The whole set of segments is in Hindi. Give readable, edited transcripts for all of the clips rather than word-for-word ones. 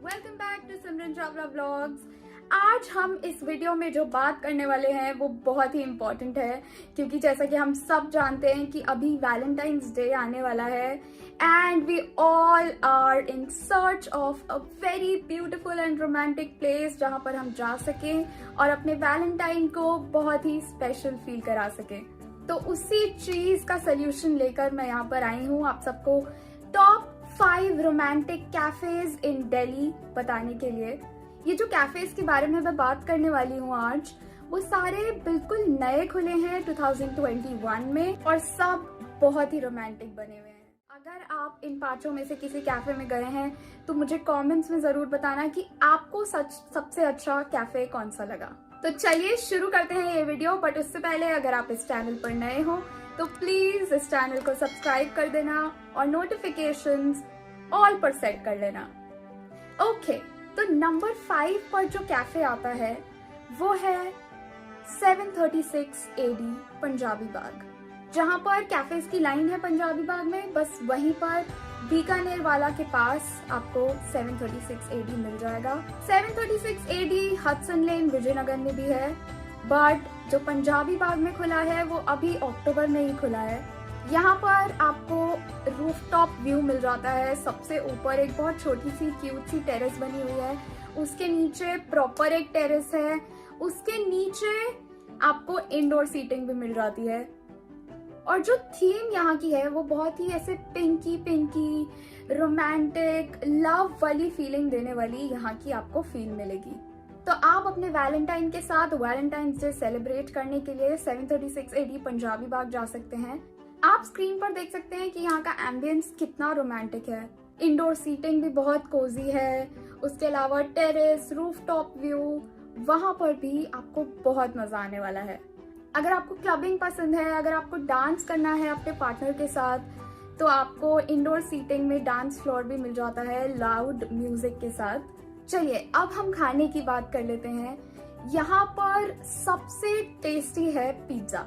Welcome back to Simran Chawla vlogs. आज हम इस वीडियो में जो बात करने वाले हैं वो बहुत ही इम्पोर्टेंट है, क्योंकि जैसा कि हम सब जानते हैं कि अभी वैलेंटाइंस डे आने वाला है and we all are in search of a very beautiful and romantic place जहां पर हम जा सकें और अपने वैलेंटाइन को बहुत ही स्पेशल फील करा सकें। तो उसी चीज का सोल्यूशन लेकर मैं यहाँ पर आई हूँ आप सबको टॉप 5 रोमांटिक कैफेज इन दिल्ली बताने के लिए। ये जो कैफेज के बारे में मैं बात करने वाली हूँ आज, वो सारे बिल्कुल नए खुले हैं 2021 में और सब बहुत ही रोमांटिक बने हुए हैं। अगर आप इन पांचों में से किसी कैफे में गए हैं तो मुझे कमेंट्स में जरूर बताना कि आपको सबसे अच्छा कैफे कौन सा लगा। तो चलिए शुरू करते हैं ये वीडियो, बट उससे पहले अगर आप इस चैनल पर नए हो तो प्लीज इस चैनल को सब्सक्राइब कर देना और नोटिफिकेशंस ऑल पर सेट कर लेना। ओके, तो नंबर 5 पर जो कैफे आता है वो है 736 AD पंजाबी बाग। जहां पर कैफेज की लाइन है पंजाबी बाग में, बस वहीं पर बीकानेर वाला के पास आपको 736 AD मिल जाएगा। 736 AD हडसन लेन विजयनगर में भी है, बट जो पंजाबी बाग में खुला है वो अभी अक्टूबर में ही खुला है। यहाँ पर आपको रूफटॉप व्यू मिल जाता है। सबसे ऊपर एक बहुत छोटी सी क्यूट सी टेरेस बनी हुई है, उसके नीचे प्रॉपर एक टेरेस है, उसके नीचे आपको इंडोर सीटिंग भी मिल जाती है। और जो थीम यहाँ की है वो बहुत ही ऐसे पिंकी रोमांटिक लव वाली फीलिंग देने वाली यहाँ की आपको फील मिलेगी। तो आप अपने वैलेंटाइन के साथ वैलेंटाइंस डे सेलिब्रेट करने के लिए 736 AD पंजाबी बाग जा सकते हैं। आप स्क्रीन पर देख सकते हैं कि यहाँ का एम्बियंस कितना रोमांटिक है। इंडोर सीटिंग भी बहुत कोजी है, उसके अलावा टेरेस रूफटॉप व्यू, वहां पर भी आपको बहुत मजा आने वाला है। अगर आपको क्लबिंग पसंद है, अगर आपको डांस करना है अपने पार्टनर के साथ, तो आपको इंडोर सीटिंग में डांस फ्लोर भी मिल जाता है लाउड म्यूजिक के साथ। चलिए अब हम खाने की बात कर लेते हैं। यहाँ पर सबसे टेस्टी है पिज्जा।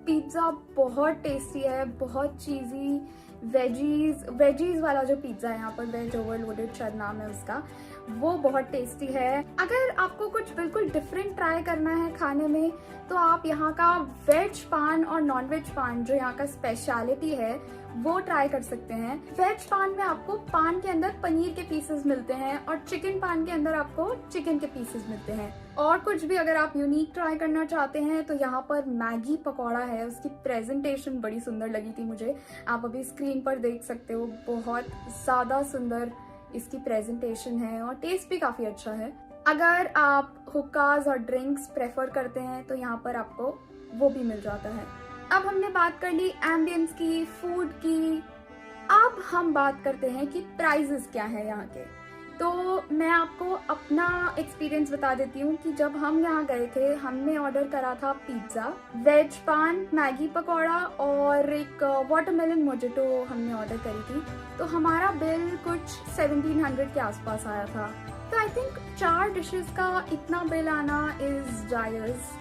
पिज्जा बहुत टेस्टी है, बहुत चीजी, वेजीज वाला जो पिज्जा है यहाँ पर, वेज ओवरलोडेड शायद नाम है उसका, वो बहुत टेस्टी है। अगर आपको कुछ बिल्कुल डिफरेंट ट्राई करना है खाने में तो आप यहाँ का वेज पान और नॉन वेज पान जो यहाँ का स्पेशलिटी है वो ट्राई कर सकते हैं। वेज पान में आपको पान के अंदर पनीर के पीसेस मिलते हैं और चिकन पान के अंदर आपको चिकन के पीसेस मिलते हैं। और कुछ भी अगर आप यूनिक ट्राई करना चाहते हैं तो यहाँ पर मैगी पकौड़ा है, उसकी प्रेजेंटेशन बड़ी सुंदर लगी थी मुझे, आप अभी स्क्रीन पर देख सकते हो। बहुत ज्यादा सुंदर इसकी प्रेजेंटेशन है और टेस्ट भी काफी अच्छा है। अगर आप हुक्काज और ड्रिंक्स प्रेफर करते हैं तो यहाँ पर आपको वो भी मिल जाता है। अब हमने बात कर ली एम्बियंस की, फूड की, अब हम बात करते हैं कि प्राइजेस क्या है यहाँ के। तो मैं आपको अपना एक्सपीरियंस बता देती हूँ कि जब हम यहाँ गए थे हमने ऑर्डर करा था पिज्जा, वेज पान, मैगी पकौड़ा और एक वाटरमेलन मोजिटो हमने ऑर्डर करी थी। तो हमारा बिल कुछ 1700 के आसपास आया था। तो आई थिंक 4 डिशेस का इतना बिल आना इज जायज।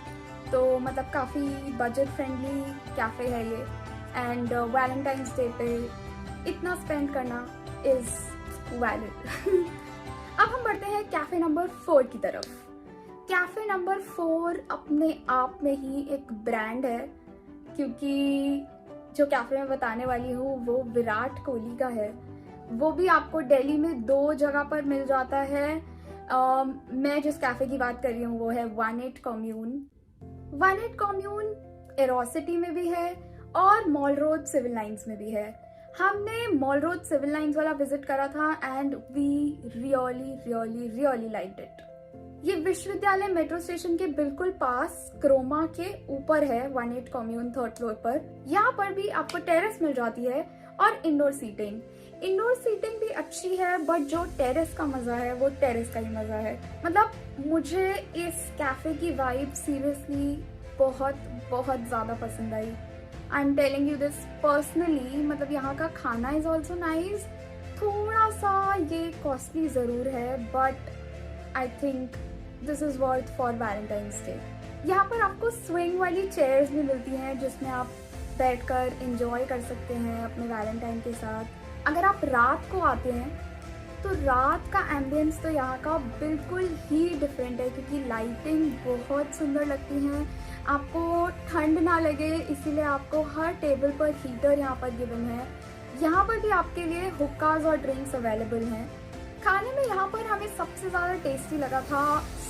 तो मतलब काफी बजट फ्रेंडली कैफे है ये एंड वैलेंटाइंस डे पे इतना स्पेंड करना इज वैलिड। अब हम बढ़ते हैं कैफे नंबर 4 की तरफ। कैफे नंबर 4 अपने आप में ही एक ब्रांड है, क्योंकि जो कैफे मैं बताने वाली हूँ वो विराट कोहली का है। वो भी आपको दिल्ली में 2 जगह पर मिल जाता है। मैं जिस कैफे की बात कर रही हूँ वो है 18 कम्यून। 18 कम्यून एरोसिटी में भी है और मॉल रोड सिविल लाइंस में भी है। हमने मॉल रोड सिविल लाइंस वाला विजिट करा था and we really liked it. ये विश्वविद्यालय मेट्रो स्टेशन के बिल्कुल पास क्रोमा के ऊपर है 18 कम्यून 3rd फ्लोर पर। यहाँ पर भी आपको टेरेस मिल जाती है और इंडोर सीटिंग भी अच्छी है, बट जो टेरेस का मजा है वो टेरेस का ही मजा है। मतलब मुझे इस कैफे की वाइब सीरियसली बहुत ज्यादा पसंद आई। I am telling you this personally. मतलब यहाँ का खाना इज ऑल्सो नाइस, थोड़ा सा ये कॉस्टली जरूर है, but I think this is worth for Valentine's day. यहाँ पर आपको स्विंग वाली चेयर्स भी मिलती हैं जिसमें आप बैठकर एंजॉय कर सकते हैं अपने वैलेंटाइन के साथ। अगर आप रात को आते हैं तो रात का एम्बियंस तो यहाँ का बिल्कुल ही डिफरेंट है, क्योंकि लाइटिंग बहुत सुंदर लगती है, आपको ठंड ना लगे इसीलिए आपको हर टेबल पर हीटर यहाँ पर गिवन है। यहाँ पर भी आपके लिए हुक्काज और ड्रिंक्स अवेलेबल हैं। खाने में यहाँ पर हमें सबसे ज़्यादा टेस्टी लगा था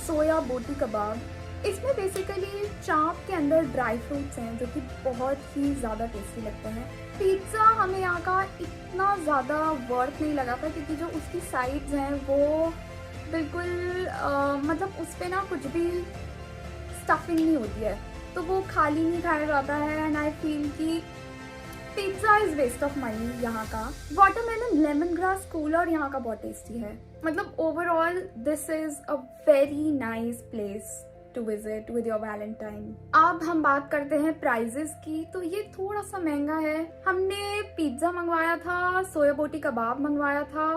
सोया बोटी कबाब। इसमें बेसिकली चाप के अंदर ड्राई फ्रूट्स हैं जो कि बहुत ही ज़्यादा टेस्टी लगते हैं। पिज़्ज़ा हमें यहाँ का इतना ज़्यादा वर्थ नहीं लगा था, क्योंकि जो उसकी साइड्स हैं वो बिल्कुल मतलब उस पर ना कुछ भी स्टफिंग नहीं होती है, तो वो खाली नहीं खाया जाता है। एंड आई फील कि pizza is waste of money. यहाँ का वाटरमेलन लेमन ग्रास कूलर यहाँ का बहुत टेस्टी है। मतलब overall this is a very nice place to visit with your valentine. अब हम बात करते हैं प्राइजेस की, तो ये थोड़ा सा महंगा है। हमने पिज्जा मंगवाया था, सोया बोटी कबाब मंगवाया था,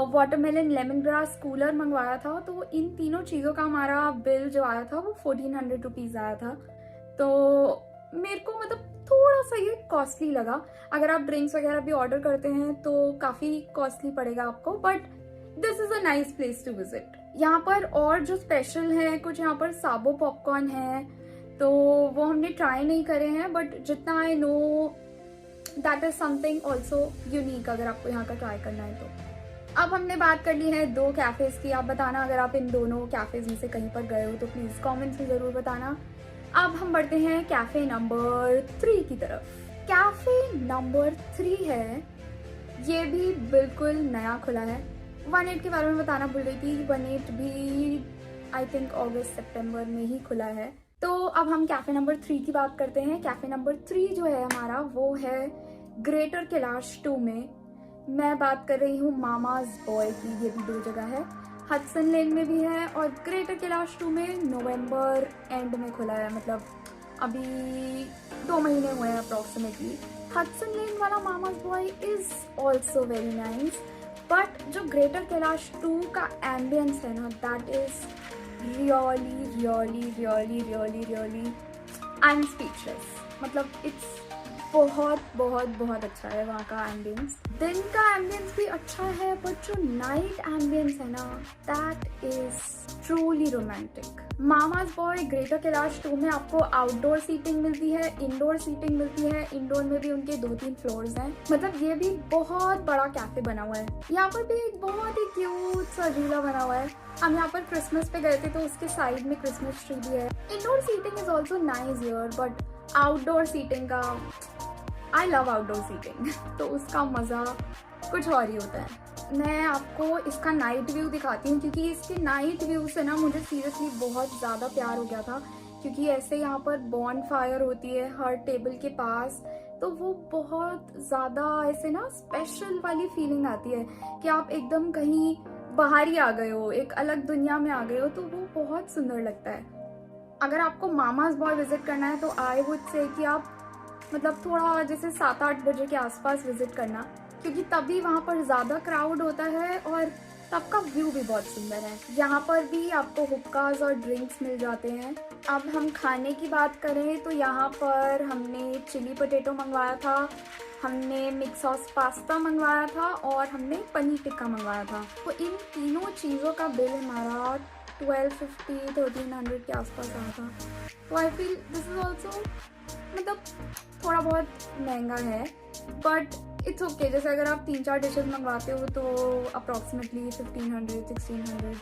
वाटरमेलन लेमन ग्रास कूलर मंगवाया था, तो इन तीनों चीज़ों का हमारा बिल जो आया था वो 1400 रुपीज़ आया था। तो मेरे को मतलब थोड़ा सा ये कॉस्टली लगा। अगर आप ड्रिंक्स वगैरह भी ऑर्डर करते हैं तो काफ़ी कॉस्टली पड़ेगा आपको, but this is a nice place to visit. यहाँ पर और जो स्पेशल है, कुछ यहाँ पर साबो पॉपकॉर्न है, तो वो हमने ट्राई नहीं करे हैं, बट जितना I know that is something also unique अगर आपको यहाँ का ट्राई करना है तो। अब हमने बात कर ली है 2 कैफ़ेज़ की। आप बताना अगर आप इन दोनों कैफ़ेज़ में से कहीं पर गए हो तो प्लीज़ कमेंट्स में ज़रूर बताना। अब हम बढ़ते हैं कैफ़े नंबर 3 की तरफ। कैफ़े नंबर 3 है, ये भी बिल्कुल नया खुला है। 18 के बारे में बताना भूल रही थी। 18 भी आई थिंक अगस्त सितंबर में ही खुला है। तो अब हम कैफ़े नंबर 3 की बात करते हैं। कैफ़े नंबर 3 जो है हमारा वो है ग्रेटर कैलाश 2 में। मैं बात कर रही हूँ मामाज बॉय की। ये भी 2 जगह है, हडसन लेन में भी है और ग्रेटर कैलाश 2 में नवंबर एंड में खुला है। मतलब अभी 2 महीने हुए हैं अप्रॉक्सीमेटली। हडसन लेन वाला mama's boy is also very nice, but जो ग्रेटर कैलाश 2 का एम्बियंस है ना, that is really really really really really I am speechless. मतलब इट्स बहुत बहुत बहुत अच्छा है वहाँ का एम्बियंस। दिन का एम्बियंस भी अच्छा है, बट जो नाइट एम्बियंस है ना, that is truly romantic. Mama's boy greater Kailash 2 में आपको आउटडोर सीटिंग मिलती है, इंडोर सीटिंग मिलती है। इंडोर में भी उनके 2-3 फ्लोर्स हैं। मतलब ये भी बहुत बड़ा कैफे बना हुआ है। यहाँ पर भी एक बहुत ही क्यूट सा झूला बना हुआ है। हम यहाँ पर क्रिसमस पे गए थे तो उसके साइड में क्रिसमस ट्री भी है। Indoor seating is also nice here, but outdoor seating का आई लव आउटडोर सीटिंग तो उसका मज़ा कुछ और ही होता है। मैं आपको इसका नाइट व्यू दिखाती हूँ, क्योंकि इसके नाइट व्यू से ना मुझे सीरियसली बहुत ज़्यादा प्यार हो गया था। क्योंकि ऐसे यहाँ पर बॉन फायर होती है हर टेबल के पास, तो वो बहुत ज़्यादा ऐसे ना स्पेशल वाली फीलिंग आती है कि आप एकदम कहीं बाहर ही आ गए हो, एक अलग दुनिया में आ गए हो, तो वो बहुत सुंदर लगता है। अगर आपको मामाज बॉय विजिट करना है तो आई वुड से कि आप मतलब थोड़ा जैसे 7-8 बजे के आसपास विजिट करना, क्योंकि तभी वहाँ पर ज़्यादा क्राउड होता है और तब का व्यू भी बहुत सुंदर है। यहाँ पर भी आपको हुक्काज और ड्रिंक्स मिल जाते हैं। अब हम खाने की बात करें तो यहाँ पर हमने चिली पोटैटो मंगवाया था, हमने मिक्स सॉस पास्ता मंगवाया था और हमने पनीर टिक्का मंगवाया था। तो इन तीनों चीज़ों का बिल हमारा 1250-1300 के आसपास आया था। तो I feel this is also मतलब थोड़ा बहुत महंगा है, बट इट्स ओके। जैसे अगर आप 3-4 डिशेज मंगवाते हो तो अप्रॉक्सीमेटली 1500-1600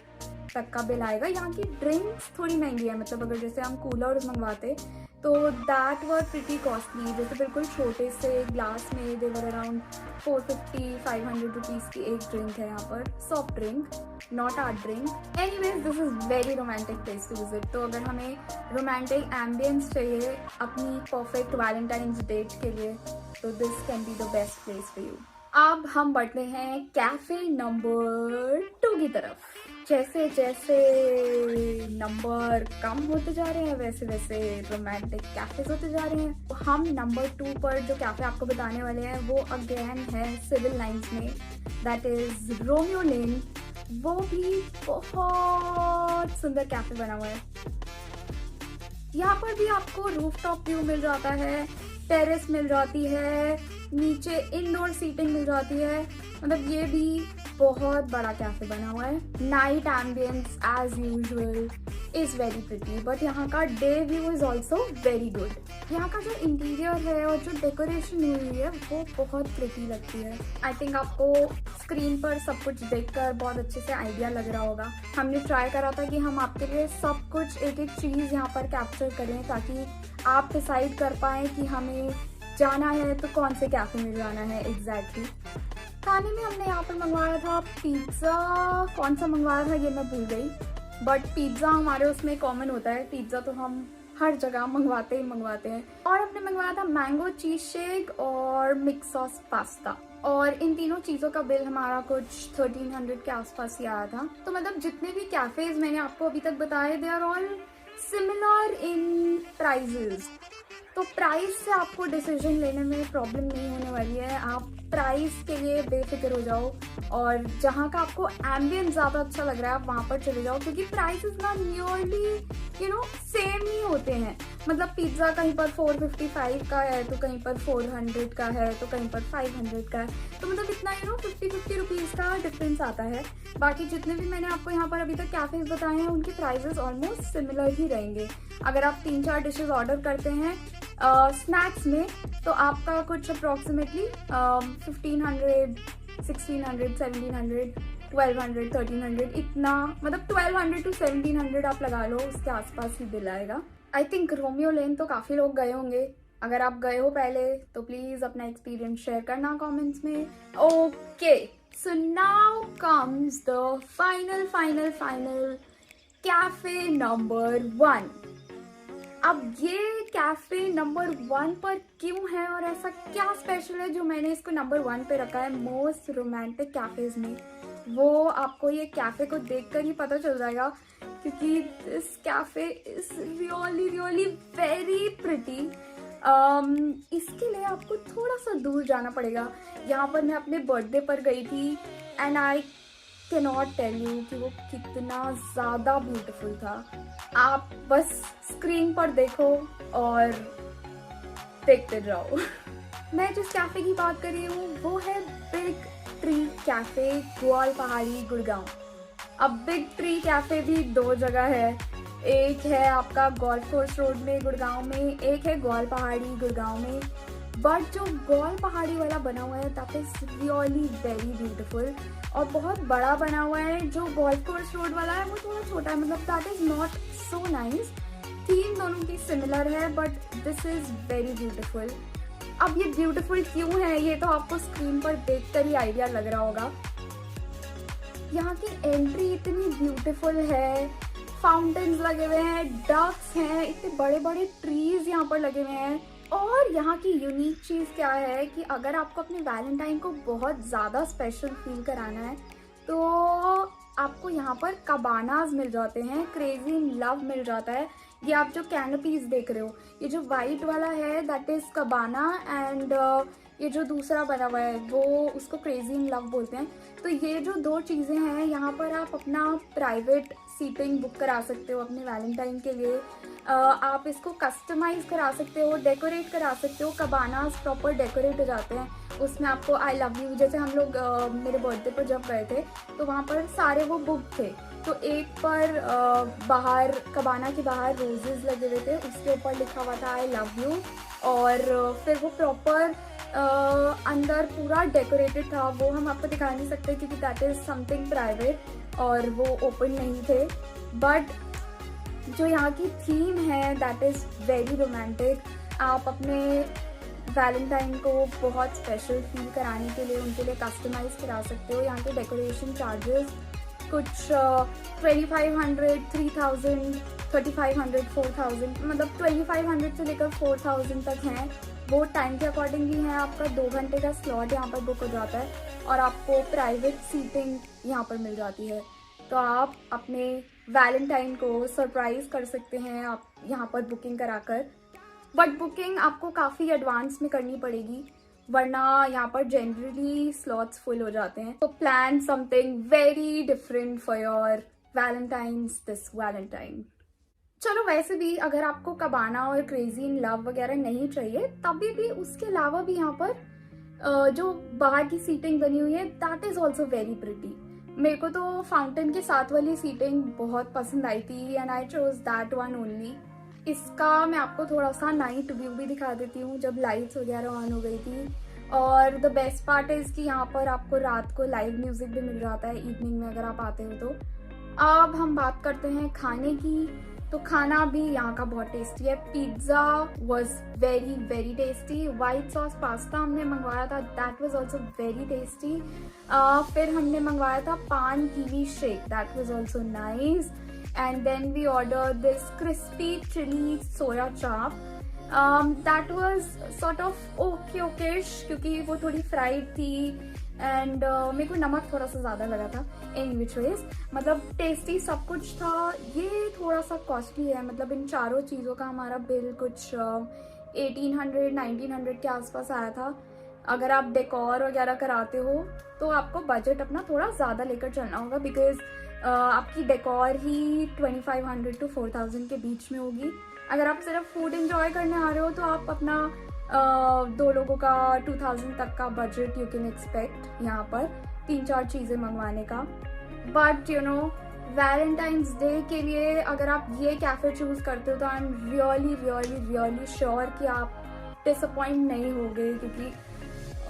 तक का बिल आएगा। यहाँ की ड्रिंक्स थोड़ी महंगी है। मतलब अगर जैसे हम कूलर्स मंगवाते तो दैट वर प्रिटी कॉस्टली। जैसे बिल्कुल छोटे से ग्लास में दे वर अराउंड 450-500 रुपीज़ की एक ड्रिंक है यहाँ पर, soft drink, not hard drink. Anyways this is very romantic place to visit. तो अगर हमें रोमांटिक एम्बियंस चाहिए अपनी परफेक्ट वैलेंटाइंस डेट के लिए तो this can be the best place for you. अब हम बढ़ते हैं कैफे नंबर 2 की तरफ। जैसे जैसे नंबर कम होते जा रहे हैं वैसे वैसे रोमांटिक कैफेज होते जा रहे हैं। तो हम नंबर 2 पर जो कैफे आपको बताने वाले हैं वो अगेन है सिविल लाइंस में, दैट इज रोमियो लेन। वो भी बहुत सुंदर कैफे बना हुआ है। यहाँ पर भी आपको रूफटॉप व्यू मिल जाता है, टेरेस मिल जाती है, नीचे इंडोर सीटिंग मिल जाती है। मतलब ये भी बहुत बड़ा कैफे बना हुआ है। Night ambience as usual is very pretty, but यहाँ का day view is also very good. यहाँ का जो इंटीरियर है और जो डेकोरेशन हुई है वो बहुत प्रिटी लगती है। आई थिंक आपको स्क्रीन पर सब कुछ देखकर बहुत अच्छे से आइडिया लग रहा होगा। हमने ट्राई करा था कि हम आपके लिए सब कुछ एक एक चीज़ यहाँ पर कैप्चर करें ताकि आप डिसाइड कर पाएँ कि हमें जाना है तो कौन से कैफे में जाना है एग्जैक्टली। खाने में हमने यहाँ पर मंगवाया था पिज़्ज़ा, कौन सा मंगवाया था ये मैं भूल गई, बट पिज़्ज़ा हमारे उसमें कॉमन होता है। पिज़्ज़ा तो हम हर जगह मंगवाते हैं। और हमने मंगवाया था मैंगो चीज शेक और मिक्स सॉस पास्ता, और इन तीनों चीज़ों का बिल हमारा कुछ 1300 के आसपास ही आया था। तो मतलब जितने भी कैफेज मैंने आपको अभी तक बताए they are all similar in prices. तो प्राइस से आपको डिसीजन लेने में प्रॉब्लम नहीं होने वाली है। आप प्राइस के लिए बेफिक्र हो जाओ और जहाँ का आपको एम्बियंस ज़्यादा अच्छा लग रहा है आप वहाँ पर चले जाओ, क्योंकि प्राइसेस ना नियरली सेम ही होते हैं। मतलब पिज़्ज़ा कहीं पर 455 का है तो कहीं पर 400 का है तो कहीं पर 500 का है, तो मतलब इतना 50 रुपीज़ का डिफरेंस आता है। बाकी जितने भी मैंने आपको यहाँ पर अभी तक कैफेज बताए हैं उनके प्राइजेस ऑलमोस्ट सिमिलर ही रहेंगे। अगर आप 3-4 डिशेज ऑर्डर करते हैं स्नैक्स में तो आपका कुछ अप्रॉक्सीमेटली 1500, 1600, 1700, 1200, 1300 इतना, मतलब 1200 to 1700 आप लगा लो, उसके आसपास ही बिल आएगा। आई थिंक रोमियो लेन तो काफ़ी लोग गए होंगे। अगर आप गए हो पहले तो प्लीज़ अपना एक्सपीरियंस शेयर करना कमेंट्स में। Okay, so now comes the final cafe number 1। अब ये कैफे नंबर 1 पर क्यों है और ऐसा क्या स्पेशल है जो मैंने इसको नंबर 1 पे रखा है मोस्ट रोमांटिक कैफेज में, वो आपको ये कैफे को देखकर ही पता चल जाएगा, क्योंकि this cafe is really very pretty. इसके लिए आपको थोड़ा सा दूर जाना पड़ेगा। यहाँ पर मैं अपने बर्थडे पर गई थी and I can not tell you कि वो कितना ज़्यादा ब्यूटीफुल था। आप बस स्क्रीन पर देखो और देखते जाओ। मैं जिस कैफे की बात कर रही हूँ वो है बिग ट्री कैफे, ग्वाल पहाड़ी, गुड़गांव। अब बिग ट्री कैफे भी 2 जगह है, एक है आपका गोल्फ कोर्स रोड में गुड़गांव में, एक है ग्वाल पहाड़ी गुड़गांव में। बट जो ग्वाल पहाड़ी वाला बना हुआ है that is really very beautiful और बहुत बड़ा बना हुआ है। जो गोल्फ कोर्स रोड वाला है वो थोड़ा छोटा है, मतलब that is not so nice. Theme दोनों की सिमिलर है but this is very beautiful. अब ये ब्यूटीफुल क्यों है ये तो आपको स्क्रीन पर देखकर ही आइडिया लग रहा होगा। यहाँ की एंट्री इतनी ब्यूटीफुल है, फाउंटेन्स लगे हुए हैं, डक्स हैं, इतने बड़े बड़े ट्रीज यहाँ पर लगे हुए हैं। और यहाँ की यूनिक चीज़ क्या है कि अगर आपको अपने वैलेंटाइन को बहुत ज़्यादा स्पेशल फील कराना है तो आपको यहाँ पर कबानाज मिल जाते हैं, क्रेजी इन लव मिल जाता है। ये आप जो कैनोपीज देख रहे हो, ये जो वाइट वाला है दैट इज कबाना एंड ये जो दूसरा बना हुआ है वो उसको क्रेजी इन लव बोलते हैं। तो ये जो 2 चीज़ें हैं यहाँ पर आप अपना प्राइवेट सीटिंग बुक करा सकते हो अपने वैलेंटाइन के लिए। आप इसको कस्टमाइज करा सकते हो, डेकोरेट करा सकते हो। कबानास प्रॉपर डेकोरेट हो जाते हैं, उसमें आपको आई लव यू, जैसे हम लोग मेरे बर्थडे पर जब गए थे तो वहाँ पर सारे वो बुक थे। तो एक पर बाहर कबाना के बाहर रोजेज लगे हुए थे, उसके ऊपर लिखा हुआ था आई लव यू, और फिर वो प्रॉपर अंदर पूरा डेकोरेटेड था। वो हम आपको दिखा नहीं सकते क्योंकि दैट इज समथिंग प्राइवेट और वो ओपन नहीं थे। बट जो यहाँ की थीम है दैट इज वेरी रोमांटिक। आप अपने वैलेंटाइन को बहुत स्पेशल फील कराने के लिए उनके लिए कस्टमाइज करा सकते हो। यहाँ के डेकोरेशन चार्जेस कुछ 2500, 3000, 3500, 4000, मतलब 2500 से लेकर 4000 तक हैं। वो टाइम के अकॉर्डिंग ही है। आपका 2 घंटे का स्लॉट यहाँ पर बुक हो जाता है और आपको प्राइवेट सीटिंग यहाँ पर मिल जाती है। तो आप अपने वैलेंटाइन को सरप्राइज कर सकते हैं आप यहाँ पर बुकिंग कराकर। बट बुकिंग आपको काफ़ी एडवांस में करनी पड़ेगी वरना यहाँ पर जनरली स्लॉट्स फुल हो जाते हैं। तो plan something very different for your Valentine's this Valentine. चलो वैसे भी अगर आपको कबाना और क्रेजी इन लव वगैरह नहीं चाहिए तभी भी उसके अलावा भी यहाँ पर जो बाहर की सीटिंग बनी हुई है that is also very pretty. मेरे को तो फाउंटेन के साथ वाली सीटिंग बहुत पसंद आई थी and I chose that one only. इसका मैं आपको थोड़ा सा नाइट व्यू भी दिखा देती हूँ जब लाइट्स वगैरह ऑन हो गई थी। और द बेस्ट पार्ट इज कि यहाँ पर आपको रात को लाइव म्यूजिक भी मिल जाता है इवनिंग में अगर आप आते हो तो। अब हम बात करते हैं खाने की, तो खाना भी यहाँ का बहुत टेस्टी है। Pizza was very very tasty. White sauce pasta हमने मंगवाया था, that was also very tasty. फिर हमने मंगवाया था paan kiwi shake, that was also nice. And then we order this crispy chilli soya chaap, that was sort of okay okayish क्योंकि वो थोड़ी फ्राइड थी एंड मेरे को नमक थोड़ा सा ज़्यादा लगा था। इन विच वेज मतलब टेस्टी सब कुछ था। ये थोड़ा सा कॉस्टली है, मतलब इन चारों चीज़ों का हमारा बिल कुछ 1800-1900 के आसपास आया था। अगर आप डेकोर वगैरह कराते हो तो आपको बजट अपना थोड़ा ज़्यादा लेकर चलना होगा बिकॉज आपकी डेकोर ही 2500 to 4000 के बीच में होगी। अगर आप सिर्फ फूड एंजॉय करने आ रहे हो तो आप अपना 2 लोगों का 2000 तक का बजट यू कैन एक्सपेक्ट यहाँ पर 3-4 चीज़ें मंगवाने का। But you know Valentine's day के लिए अगर आप ये कैफ़े चूज़ करते हो तो I am really really really sure कि आप डिसअपॉइंट नहीं होगे क्योंकि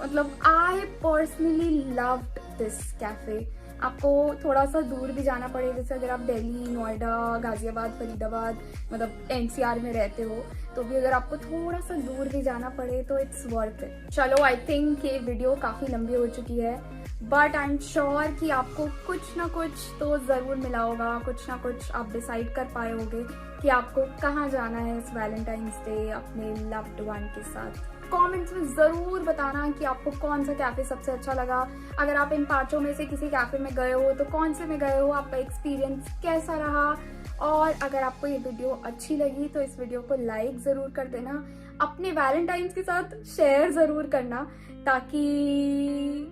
मतलब I personally loved this cafe. आपको थोड़ा सा दूर भी जाना पड़े, जैसे अगर आप दिल्ली, नोएडा, गाजियाबाद, फरीदाबाद मतलब एनसीआर में रहते हो तो भी अगर आपको थोड़ा सा दूर भी जाना पड़े तो इट्स वर्थ इट। चलो आई थिंक ये वीडियो काफ़ी लंबी हो चुकी है बट आई एम श्योर कि आपको कुछ ना कुछ तो ज़रूर मिला होगा, कुछ ना कुछ आप डिसाइड कर पाए होंगे कि आपको कहाँ जाना है इस वैलेंटाइंस डे अपने लव्ड वन के साथ। कमेंट्स में ज़रूर बताना कि आपको कौन सा कैफ़े सबसे अच्छा लगा। अगर आप इन 5 में से किसी कैफ़े में गए हो तो कौन से में गए हो, आपका एक्सपीरियंस कैसा रहा। और अगर आपको ये वीडियो अच्छी लगी तो इस वीडियो को लाइक ज़रूर कर देना, अपने वैलेंटाइंस के साथ शेयर ज़रूर करना ताकि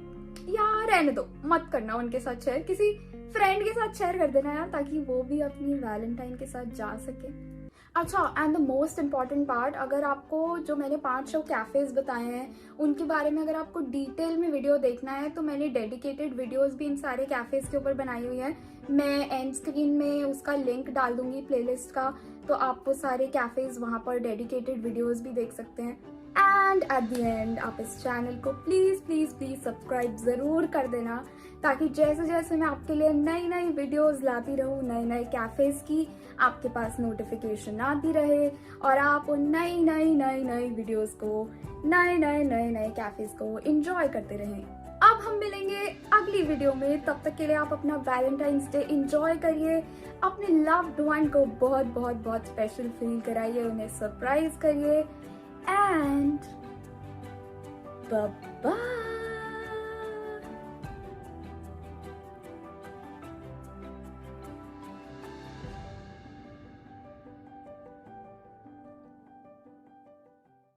यार रहने दो मत करना उनके साथ शेयर, किसी फ्रेंड के साथ शेयर कर देना यार ताकि वो भी अपनी वैलेंटाइन के साथ जा सके। अच्छा and the most important part, अगर आपको जो मैंने 5 कैफ़ेज़ बताए हैं उनके बारे में अगर आपको डिटेल में वीडियो देखना है तो मैंने डेडिकेटेड वीडियोस भी इन सारे कैफ़ेज़ के ऊपर बनाई हुई है। मैं एंड स्क्रीन में उसका लिंक डाल दूंगी प्लेलिस्ट का, तो आप वो सारे कैफ़ेज़ वहाँ पर डेडिकेटेड वीडियोस भी देख सकते हैं। एंड एट द एंड आप इस चैनल को प्लीज़ प्लीज़ प्लीज़ सब्सक्राइब ज़रूर कर देना ताकि जैसे जैसे मैं आपके लिए नई नई वीडियोस लाती रहूँ, नए नए कैफ़ेज़ की आपके पास नोटिफिकेशन आती रहे और आप उन नई नई नई नई वीडियोस को, नए नए नए नए कैफ़ेज़ को एंजॉय करते रहें। अब हम मिलेंगे अगली वीडियो में, तब तक के लिए आप अपना वैलेंटाइंस डे एंजॉय करिए, अपने लव्ड वन को बहुत बहुत बहुत स्पेशल फील कराइए, उन्हें सरप्राइज करिए एंड बाय बाय।